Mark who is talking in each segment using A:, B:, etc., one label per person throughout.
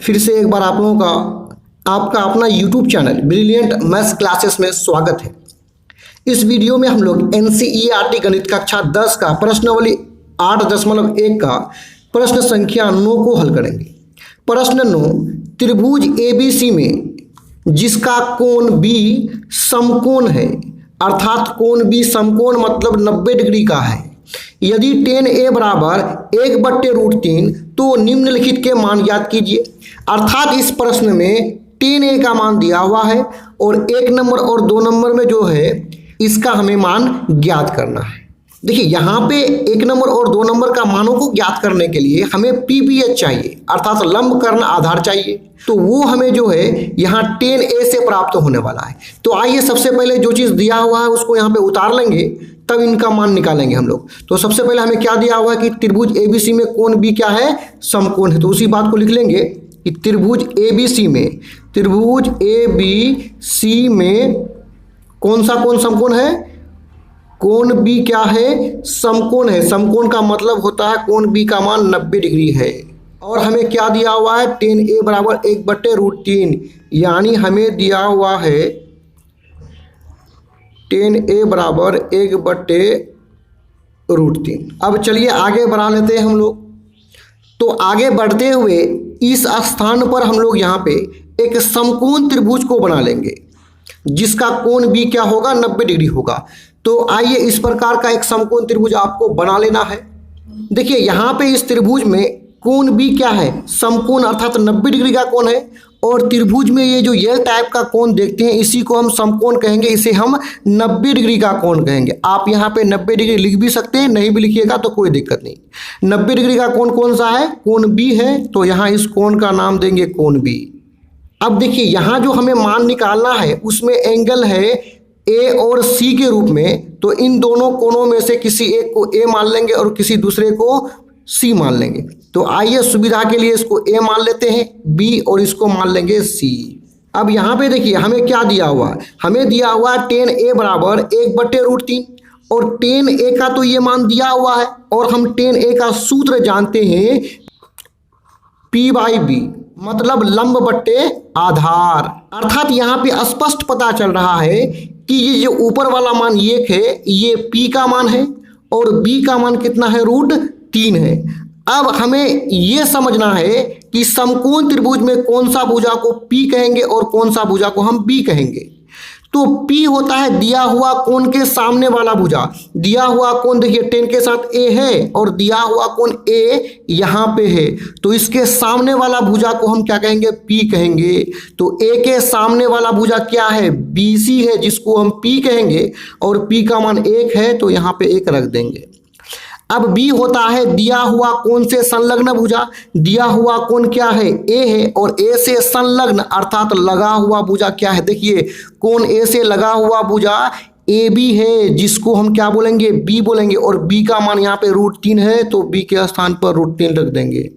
A: फिर से एक बार आप लोगों का आपका अपना YouTube channel brilliant maths classes में स्वागत है। इस वीडियो में हम लोग NCERT गणित कक्षा 10 का प्रश्नावली 8.1 का प्रश्न संख्या 9 को हल करेंगे। प्रश्न 9, त्रिभुज ABC में जिसका कोण B समकोण है, अर्थात कोण B समकोण मतलब 90 डिग्री का है, यदि tan A बराबर 1/√3 तो निम्नलिखित के मान ज्ञात कीजिए। अर्थात इस प्रश्न में tan A का मान दिया हुआ है और 1 नंबर और 2 नंबर में जो है इसका हमें मान ज्ञात करना है। देखिए यहाँ पे 1 नंबर और 2 नंबर का मानों को ज्ञात करने के लिए हमें PPH चाहिए, अर्थात लंब कर्ण आधार चाहिए। तो वो हमें जो है यहाँ tan A से प्राप्त होने वाला है। तो आइए सबसे पहले जो चीज़ दिया हुआ है उसको यहाँ पे उतार लेंगे, तब इनका मान निकालेंगे हम लोग। तो सबसे पहले हमें क्या दिया हुआ है कि त्रिभुज ABC में कोण B क्या है, समकोण है। तो उसी बात को लिख लेंगे कि त्रिभुज ABC में कौन सा कोण समकोण है, कोण B क्या है, समकोण है। समकोण का मतलब होता है कोण B का मान 90 डिग्री है। और हमें क्या दिया हुआ है, tan A बराबर 1/√3, यानी हमें दिया हुआ है tan A बराबर 1/√3। अब चलिए आगे बढ़ा लेते हैं हम लोग। तो आगे बढ़ते हुए इस स्थान पर हम लोग यहाँ पे एक समकोण त्रिभुज को बना लेंगे जिसका कोण B क्या होगा, 90 डिग्री होगा। तो आइए इस प्रकार का एक समकोण त्रिभुज आपको बना लेना है। देखिए यहाँ पे इस त्रिभुज में कोण B क्या है, समकोण अर्थात 90 डिग्री का कोण है। और त्रिभुज में ये जो एल टाइप का कोण देखते हैं इसी को हम समकोण कहेंगे, इसे हम 90 डिग्री का कोण कहेंगे। आप यहाँ पे 90 डिग्री लिख भी सकते हैं, नहीं भी लिखिएगा तो कोई दिक्कत नहीं। 90 डिग्री का कोण कौन सा है, कोण B है। तो यहाँ इस कोण का नाम देंगे कोण B। अब देखिए यहाँ जो हमें मान निकालना है उसमें एंगल है A और C के रूप में। तो इन दोनों कोणों में से किसी एक को A मान लेंगे और किसी दूसरे को C मान लेंगे। तो आइए सुविधा के लिए इसको A मान लेते हैं B और इसको मान लेंगे C। अब यहाँ पे देखिए हमें क्या दिया हुआ है, हमें दिया हुआ है tan A बराबर 1/√3 और tan A का तो ये मान दिया हुआ है और हम tan A का सूत्र जानते हैं P/B मतलब लंब बट्टे आधार। अर्थात यहाँ पे स्पष्ट पता चल रहा है कि ये जो ऊपर वाला मान 1 है ये P का मान है और B का मान कितना है, √3 है। अब हमें ये समझना है कि समकोण त्रिभुज में कौन सा भुजा को P कहेंगे और कौन सा भुजा को हम B कहेंगे। तो P होता है दिया हुआ कोण के सामने वाला भुजा। दिया हुआ कोण देखिए tan के साथ A है और दिया हुआ कोण A यहाँ पे है, तो इसके सामने वाला भुजा को हम क्या कहेंगे, P कहेंगे। तो A के सामने वाला भुजा क्या है, BC है, जिसको हम P कहेंगे और P का मान 1 है तो यहाँ पे 1 रख देंगे। अब B होता है दिया हुआ कोण से संलग्न भुजा। दिया हुआ कोण क्या है, A है और A से संलग्न अर्थात लगा हुआ भुजा क्या है, देखिए कोण A से लगा हुआ भुजा AB है, जिसको हम क्या बोलेंगे, B बोलेंगे। और B का मान यहाँ पे √3 है तो B के स्थान पर √3 रख देंगे।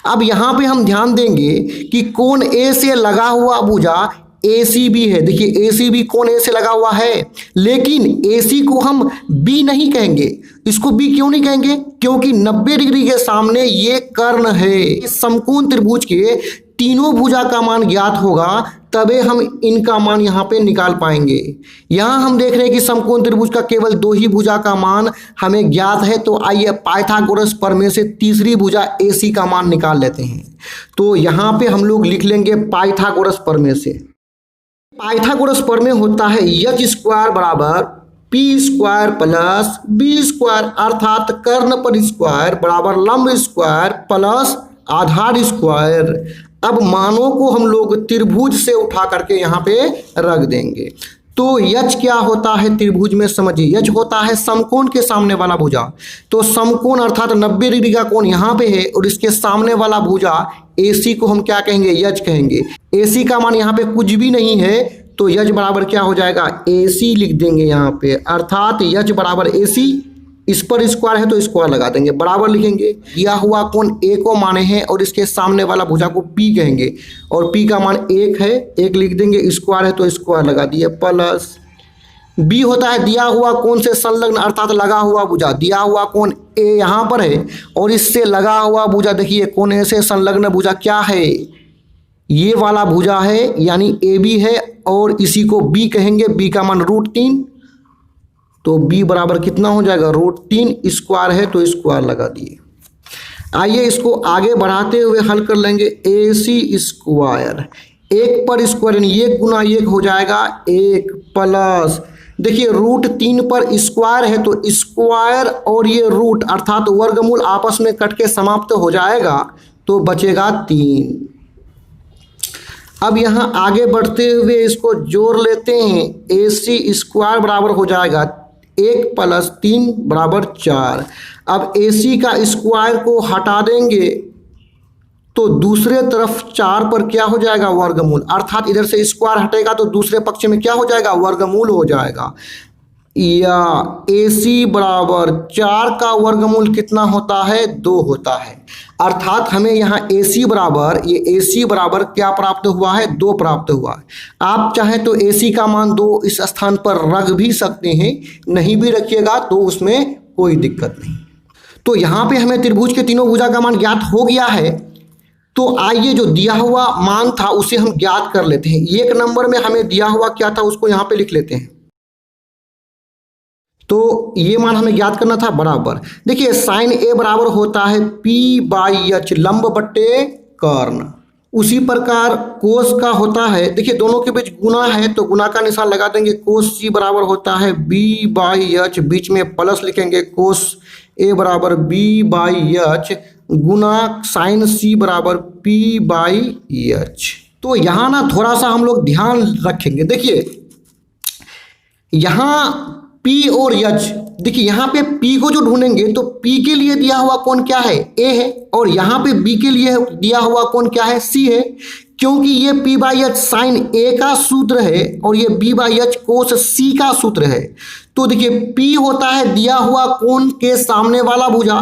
A: अब यहाँ पे हम ध्यान देंगे कि कोण A से लगा हुआ भुजा ACB है। देखिए ACB कोण A से लगा हुआ है, लेकिन AC को हम B नहीं कहेंगे। इसको B क्यों नहीं कहेंगे, क्योंकि 90 डिग्री के सामने ये कर्ण है। इस समकोण त्रिभुज के तीनों भुजा का मान ज्ञात होगा तबे हम इनका मान यहाँ पे निकाल पाएंगे। यहाँ हम देख रहे हैं कि समकोण त्रिभुज का केवल 2 ही भुजा का मान हमें ज्ञात है। तो आइए पाइथागोरस प्रमेय से तीसरी भुजा AC का मान निकाल लेते हैं। तो यहाँ पे हम लोग लिख लेंगे पाइथागोरस प्रमेय से। पाइथागोरस प्रमेय होता है h² बराबर P² प्लस B² अर्थात कर्ण पर स्क्वायर बराबर लंब स्क्वायर प्लस आधार स्क्वायर। अब मानों को हम लोग त्रिभुज से उठा करके यहाँ पे रख देंगे। तो यच क्या होता है त्रिभुज में, समझिए यच होता है समकोण के सामने वाला भुजा। तो समकोण अर्थात 90 डिग्री का कोण यहाँ पे है और इसके सामने वाला भुजा AC को हम क्या कहेंगे, यच कहेंगे। AC का मान यहाँ पे कुछ भी नहीं है तो यच बराबर क्या हो जाएगा, AC लिख देंगे यहाँ पे। अर्थात यच बराबर AC, इस पर स्क्वायर है तो स्क्वायर लगा देंगे, बराबर लिखेंगे। दिया हुआ कोण A को माने हैं और इसके सामने वाला भुजा को P कहेंगे और P का मान 1 है, 1 लिख देंगे, स्क्वायर है तो स्क्वायर लगा दिए प्लस। B होता है दिया हुआ कोण से संलग्न अर्थात लगा हुआ भुजा। दिया हुआ कोण A यहाँ पर है और इससे लगा हुआ भुजा, देखिए कोण A से संलग्न भुजा क्या है, ये वाला भुजा है यानी ए बी है और इसी को बी कहेंगे, बी का मान √3, तो बी बराबर कितना हो जाएगा √3, स्क्वायर है तो स्क्वायर लगा दिए। आइए इसको आगे बढ़ाते हुए हल कर लेंगे। ए सी स्क्वायर, एक पर स्क्वायर यानी एक गुना एक हो जाएगा एक, प्लस देखिए √3 पर स्क्वायर है तो स्क्वायर और ये रूट अर्थात वर्गमूल आपस में कट के समाप्त हो जाएगा तो बचेगा 3। अब यहाँ आगे बढ़ते हुए इसको जोड़ लेते हैं। ए सी स्क्वायर बराबर हो जाएगा 1 + 3 = 4। अब ए सी का स्क्वायर को हटा देंगे तो दूसरे तरफ 4 पर क्या हो जाएगा वर्गमूल, अर्थात इधर से स्क्वायर हटेगा तो दूसरे पक्ष में क्या हो जाएगा वर्गमूल हो जाएगा, या ए सी बराबर 4 का वर्गमूल कितना होता है 2 होता है। अर्थात हमें यहाँ ए सी बराबर क्या प्राप्त हुआ है 2 प्राप्त हुआ है। आप चाहें तो ए सी का मान 2 इस स्थान पर रख भी सकते हैं, नहीं भी रखिएगा तो उसमें कोई दिक्कत नहीं। तो यहाँ पे हमें त्रिभुज के तीनों भुजा का मान ज्ञात हो गया है। तो आइए जो दिया हुआ मान था उसे हम ज्ञात कर लेते हैं। 1 नंबर में हमें दिया हुआ क्या था उसको यहाँ पे लिख लेते हैं। तो ये मान हमें ज्ञात करना था बराबर, देखिए साइन ए बराबर होता है P/H लंब बट्टे कर्ण। उसी प्रकार कोस का होता है, देखिए दोनों के बीच गुना है तो गुना का निशान लगा देंगे। कोस C बराबर होता है B/H, बीच में प्लस लिखेंगे, कोस A बराबर B/H गुना साइन C बराबर P/H। तो यहाँ ना थोड़ा सा हम लोग ध्यान रखेंगे। देखिए यहाँ P और H, देखिए यहाँ पे P को जो ढूंढेंगे तो P के लिए दिया हुआ कोण क्या है A है, और यहाँ पे B के लिए दिया हुआ कोण क्या है C है। क्योंकि ये P/H साइन A का सूत्र है और ये B/H कोस C का सूत्र है। तो देखिए P होता है दिया हुआ कोण के सामने वाला भुजा,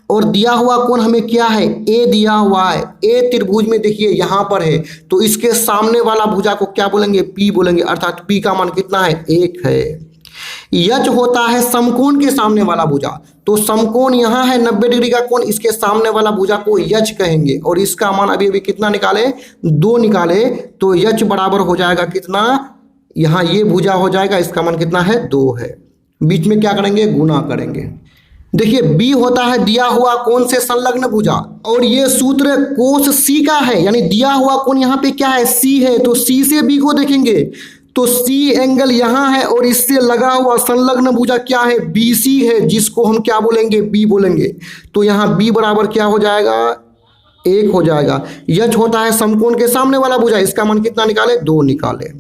A: और दिया हुआ कोण हमें क्या है A दिया हुआ है। A त्रिभुज में देखिए यहाँ पर है तो इसके सामने वाला भुजा को क्या बोलेंगे P बोलेंगे, अर्थात P का मान कितना है 1 है। यच होता है समकोण के सामने वाला भुजा, तो समकोण यहाँ है 90 डिग्री का कोण, इसके सामने वाला भुजा को यच कहेंगे, और इसका मान अभी अभी कितना निकाले 2 निकाले, तो यच बराबर हो जाएगा कितना, यहाँ ये भुजा हो जाएगा, इसका मान कितना है 2 है। बीच में क्या करेंगे गुना करेंगे। देखिए B होता है दिया हुआ कोण से संलग्न भुजा, और ये सूत्र कोस C का है, यानी दिया हुआ कोण यहाँ पे क्या है C है, तो C से B को देखेंगे तो C एंगल यहाँ है और इससे लगा हुआ संलग्न भुजा क्या है BC है, जिसको हम क्या बोलेंगे B बोलेंगे। तो यहाँ B बराबर क्या हो जाएगा 1 हो जाएगा। यच होता है समकोण के सामने वाला भुजा, इसका मान कितना निकाले 2 निकाले,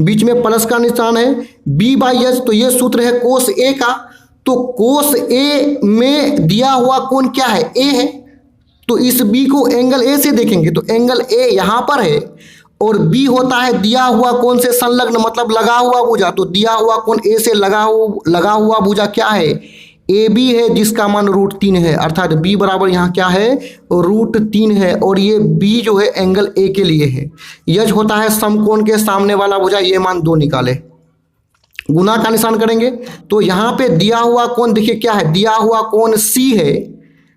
A: बीच में प्लस का निशान है। B/H तो ये सूत्र है कोस A का, तो कोस A में दिया हुआ कोण क्या है A है, तो इस B को एंगल A से देखेंगे तो एंगल A यहाँ पर है, और B होता है दिया हुआ कोण से संलग्न मतलब लगा हुआ भुजा, तो दिया हुआ कोण A से लगा हुआ भुजा क्या है AB है, जिसका मान √3 है, अर्थात B बराबर यहाँ क्या है √3 है, और ये B जो है एंगल A के लिए है। यच होता है समकोण के सामने वाला भुजा, ये मान 2 निकाले, गुना का निशान करेंगे। तो यहाँ पे दिया हुआ कोण देखिए क्या है, दिया हुआ कोण C है,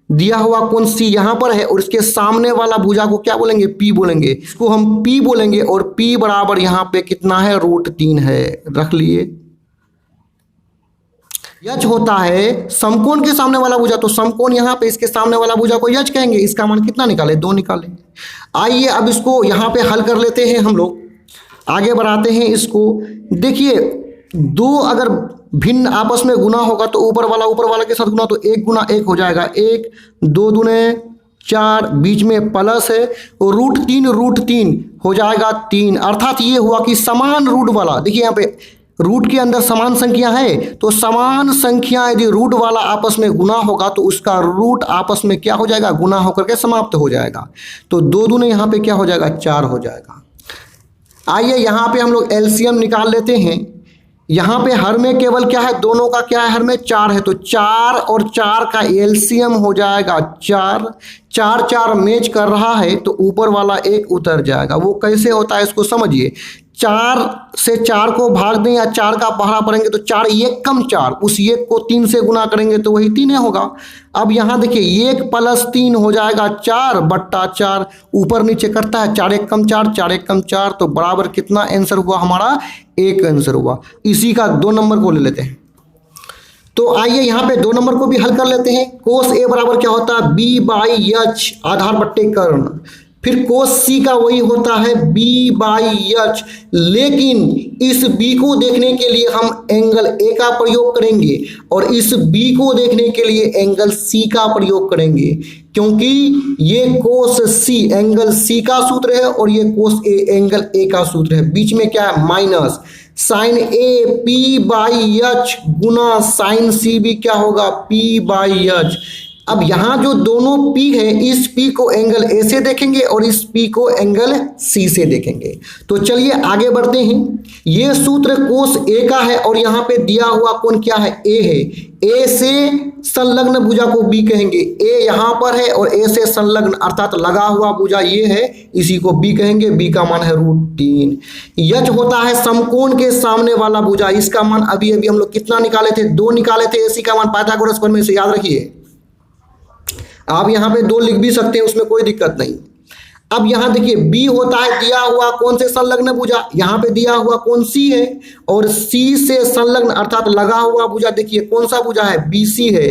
A: दिया हुआ कोण C यहाँ पर है, और इसके सामने वाला भुजा को क्या बोलेंगे P बोलेंगे, इसको हम P बोलेंगे, और P बराबर यहाँ पे कितना है √3 है, रख लिए। यच होता है समकोण के सामने वाला भुजा, तो समकोण यहाँ पे इसके सामने वाला भुजा को यच कहेंगे, इसका मान कितना निकाले 2 निकाले। आइए अब इसको यहाँ पे हल कर लेते हैं, हम लोग आगे बढ़ाते हैं इसको। देखिए 2 अगर भिन्न आपस में गुना होगा तो ऊपर वाला के साथ गुना, तो 1 × 1 हो जाएगा 1, 2 दूने 4, बीच में प्लस है, और √3 हो जाएगा 3, अर्थात ये हुआ कि समान रूट वाला, देखिए यहाँ पे रूट के अंदर समान संख्या है, तो समान संख्या यदि रूट वाला आपस में गुना होगा तो उसका रूट आपस में क्या हो जाएगा गुना होकर के समाप्त हो जाएगा। तो 2 दूने यहाँ पे क्या हो जाएगा 4 हो जाएगा। आइए यहाँ पे हम लोग एलसीएम निकाल लेते हैं। यहाँ पे हर में केवल क्या है, दोनों का क्या है, हर में 4 है, तो 4 और 4 का एलसीएम हो जाएगा 4। 4 4 मैच कर रहा है तो ऊपर वाला 1 उतर जाएगा। वो कैसे होता है इसको समझिए। 4 से 4 को भाग दें या 4 का पहाड़ा पढ़ेंगे तो 4 1 कम 4, उस 1 को 3 से गुना करेंगे तो वही 3 होगा। अब यहाँ देखिए 1 + 3 हो जाएगा 4/4, ऊपर नीचे करता है 4 1 कम 4, 4 1 कम 4, तो बराबर कितना आंसर हुआ हमारा? 1 आंसर हुआ। इसी का 2 नंबर को ले लेते हैं। तो आइए यहाँ पे 2 नंबर को भी हल कर लेते हैं। कोस ए बराबर क्या होता है? B/H आधार बट्टे कर्ण। फिर कोस सी का वही होता है B/H, लेकिन इस B को देखने के लिए हम एंगल A का प्रयोग करेंगे और इस B को देखने के लिए एंगल C का प्रयोग करेंगे, क्योंकि ये कोस C एंगल C का सूत्र है और ये कोस A एंगल A का सूत्र है। बीच में क्या है? माइनस साइन A P/H गुना साइन C भी क्या होगा? P/H। अब यहाँ जो दोनों P है, इस P को एंगल A से देखेंगे और इस P को एंगल C से देखेंगे। तो चलिए आगे बढ़ते हैं। ये सूत्र कोस A का है और यहाँ पे दिया हुआ कोण क्या है? A है। A से संलग्न भुजा को B कहेंगे। A यहाँ पर है और A से संलग्न अर्थात लगा हुआ भुजा ये है, इसी को B कहेंगे। B का मान है √3। यच होता है समकोण के सामने वाला भुजा, इसका मान अभी अभी हम लोग कितना निकाले थे? 2 निकाले थे। AC का मान पाइथागोरस प्रमेय से याद रखिए। आप यहाँ पे 2 लिख भी सकते हैं, उसमें कोई दिक्कत नहीं। अब यहाँ देखिए B होता है दिया हुआ कोण से संलग्न भुजा, यहाँ पे दिया हुआ कोण C है और C से संलग्न अर्थात लगा हुआ भुजा देखिए कौन सा भुजा है? BC है।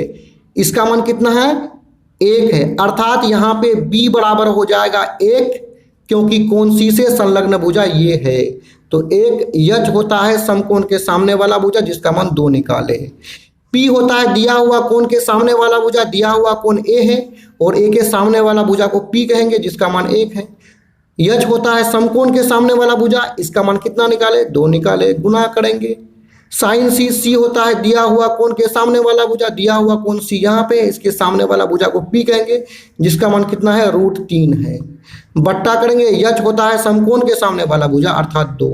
A: इसका मान कितना है? 1 है, अर्थात यहाँ पे B बराबर हो जाएगा 1, क्योंकि कोण C से संलग्न भुजा ये है। तो 1 यच होता है समकोण के सामने वाला भुजा, जिसका मान 2 निकाले। P होता है दिया हुआ कोण के सामने वाला भुजा, दिया हुआ कोण A है और A के सामने वाला भुजा को P कहेंगे, जिसका मान 1 है। H होता है समकोण के सामने वाला भुजा, इसका मान कितना निकाले? 2 निकाले, गुना करेंगे। साइन C होता है दिया हुआ कोण के सामने वाला भुजा, दिया हुआ कोण C यहाँ पे, इसके सामने वाला भुजा को P कहेंगे, जिसका मान कितना है? √3 है। बट्टा करेंगे। H होता है समकोण के सामने वाला भुजा अर्थात 2।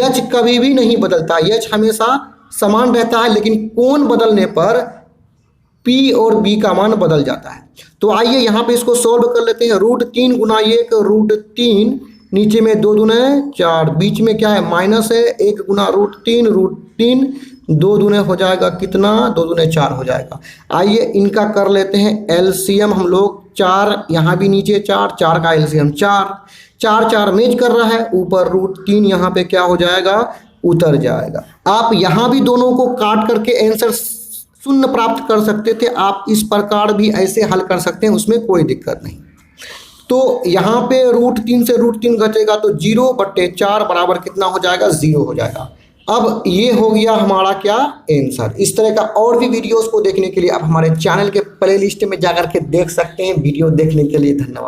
A: H कभी भी नहीं बदलता, H हमेशा समान रहता है, लेकिन कोण बदलने पर P और B का मान बदल जाता है। तो आइए यहाँ पे इसको सॉल्व कर लेते हैं। √3 गुना 1 √3, नीचे में 2 दूने 4, बीच में क्या है? माइनस है। 1 गुना √3 2 दूने हो जाएगा कितना? 2 दूने 4 हो जाएगा। आइए इनका कर लेते हैं LCM हम लोग। 4 यहाँ भी नीचे 4, 4 का LCM 4, 4 4 मेज कर रहा है, ऊपर √3 यहाँ पे क्या हो जाएगा? उतर जाएगा। आप यहाँ भी दोनों को काट करके आंसर 0 प्राप्त कर सकते थे, आप इस प्रकार भी ऐसे हल कर सकते हैं, उसमें कोई दिक्कत नहीं। तो यहाँ पे √3 से √3 घटेगा तो 0/4 बराबर कितना हो जाएगा? 0 हो जाएगा। अब ये हो गया हमारा क्या? आंसर। इस तरह का और भी वीडियोस को देखने के लिए आप हमारे चैनल के प्लेलिस्ट में जाकर के देख सकते हैं। वीडियो देखने के लिए धन्यवाद।